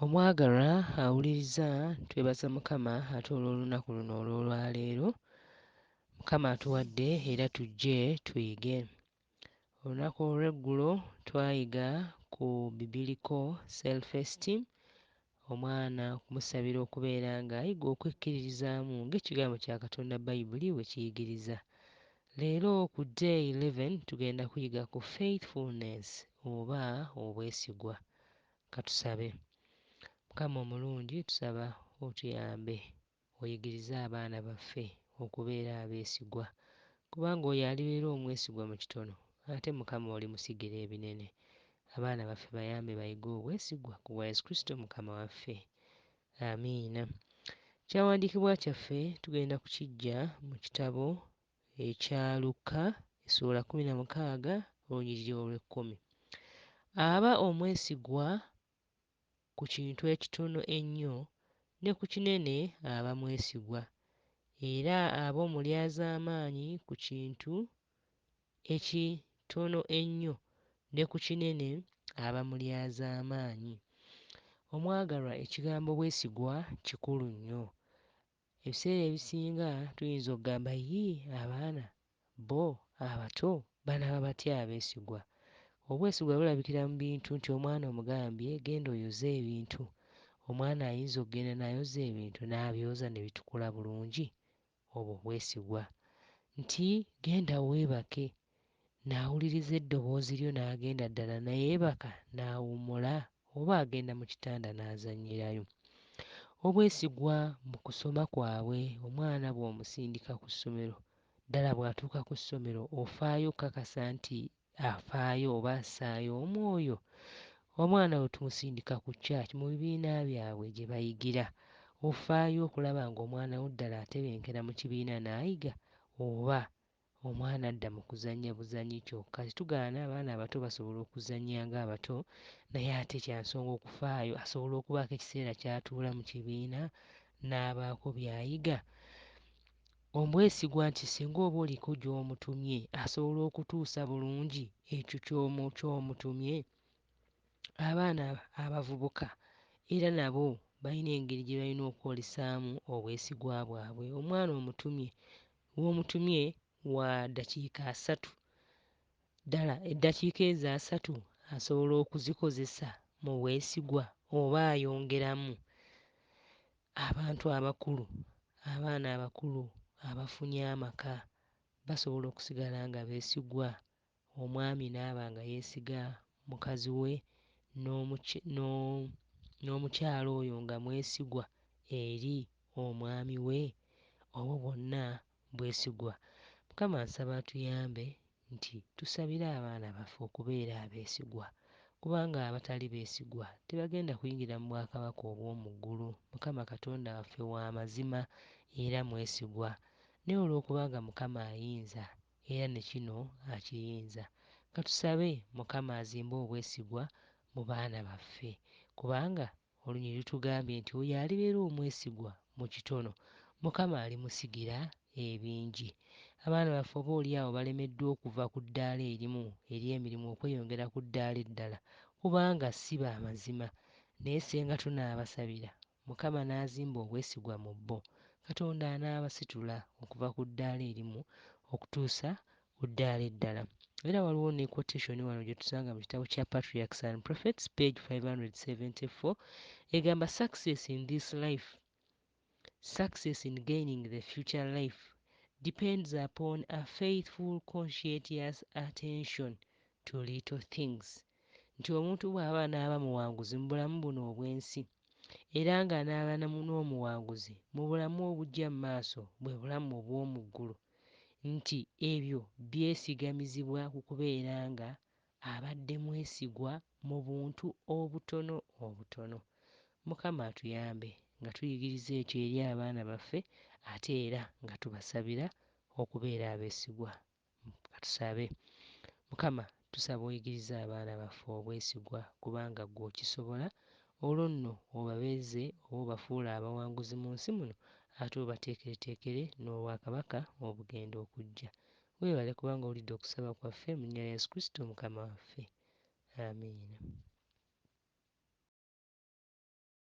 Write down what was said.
Omwagalwa awuliriza, twebaza Mukama ate olw'olunaku luno olw'olwaleero. Mukama atuwadde era tujje tuyige. Olunaku olw'eggulo twayiga ku bibiliko self-esteem, omwana okumusabira okubeera ng'ayiga okwekkiririzaamu ng'ekigambo kya Katonda Bayibuli bwe kiyigiriza. Leero ku day 11 tugenda kuyiga ku faithfulness oba obwesigwa. Katusabe. Mukama omulungi tusaba otuyambe oyigirize abaana baffe okubeera abeesigwa, kubanga oyo alibeera omwesigwa mu kitono ate Mukama oli musigira ebinene. Abaana baffe bayambe bayige obwesigwa ku bwa Yesu Kristo Mukama waffe. Amiina. Ekyawandiikibwa kyaffe tugenda kukiggya mu kitabo ekya Luka essuula 16 olunyiriri olw'ekkumi. Aba omwesigwa ku kintu ekitono ennyo, ne ku kinene aba mwesigwa, era aba omulyazaamaanyi ku kintu ekitono ennyo, ne ku kinene aba mulyazaamaanyi. Omwagalwa, ekigambo bwesigwa kikulu nnyo. Ebiseera ebisinga tuyinza okugamba abaana bo abato banaaba batya abeesigwa? Obwesigwa bulabikira mu bintu nti omwana omugambye genda oyoze ebintu. Omwana ayinza okugenda n'ayoza ebintu n'abyoza ne bitukula bulungi. Obwo bwesigwa. Nti genda weebake, n'awuliriza eddoboozi lyo n'agenda ddala n'yeebaka n'awummula, oba agenda mu kitanda n'azannyirayo. Obwesigwa mu kusoma kwabwe, omwana bw'omusindika ku ssomero, ddala bw'atuuka ku ssomero ofaayo okukakasa nti afaayo oba assaayo omwoyo. Omwana bwe tumusindika ku church mu bibiina byabwe gye bayigira, ofaayo okulaba ng'omwana wo ddala atebenkera mu kibiina n'ayiga, oba omwana adda mu kuzannya buzannyi kyokka. Tetugaana abaana abato basobola okuzannya ng'abato, naye ate kya nsonga okufaayo asobola okubaako ekiseera ky'atuula mu kibiina n'abaako by'ayiga. Obwesigwa nti singa oba oliko gy'omutumye asobola okutuusa bulungi ekyo ky'omutumye. Abaana abavubuka era nabo balina engeri gye balina okwolesaamu obwesigwa bwabwe. Omwana w'omutumye wa ddakiika 3, ddala eddakiika ezo 3 asobola okuzikozesa mu bwesigwa oba ayongeramu. Abantu abakulu, abaana abakulu abafunye amaka basobola okusigala nga beesigwa. Omwami n'aba nga yeesiga mukazi we, n'omukyala oyo nga mwesigwa eri omwami we. Obwo bwonna bwesigwa. Mukama nsaba atuyambe nti tusabire abaana baffe okubeera abeesigwa, kubanga abatali beesigwa tebagenda kuyingira mu bwakabaka obw'omu ggulu. Mukama Katonda waffe wa mazima era mwesigwa, naye olw'okubanga Mukama ayinza era ne kino akiyinza, katusabe Mukama azimbe obwesigwa mu baana baffe, kubanga olunyiriri lutugambye nti oyo alibeera omwesigwa mu kitono, Mukama alimusigira ebingi. Abaana baffe oboolyawo balemeddwa okuva ku ddaala erimu ery'emirimu okweyongera ku ddaala eddala, kubanga si ba mazima. Naye senga tunaabasabira Mukama n'azimba obwesigwa mu bo, Katonda anaabasitula okuva ku ddaala erimu okutuusa ku ddaala eddala. Era waliwo ne quotation wano gye tusanga mu kitabo kya Patriarchs and Prophets, page 574, egamba success in this life, success in gaining the future life depends upon a faithful conscientious attention to little things. Nti omuntu bw'aba n'aba muwanguzi mu bulamu buno obw'ensi, era ng'anaaba n'omuwanguzi mu bulamu obujja mu maaso, bwe bulamu obw'omu ggulu, nti ebyo byesigamizibwa ku kubeera nga abadde mwesigwa mu buntu obutono obutono. Mukama atuyambe nga tuyigiriza ekyo eri abaana baffe, ate era nga tubasabira okubeera abeesigwa. Katusabe. Mukama tusaba oyigirize abaana baffe obwesigwa, kubanga ggwe okisobola. Olwo nno obabeeze oba obafuula abawanguzi mu nsi muno, ate obateekereteekere n'obwakabaka obugenda okujja. Weebale kubanga owulidde okusaba kwaffe mu nnya Yesu Kristo Mukama waffe. Amiina.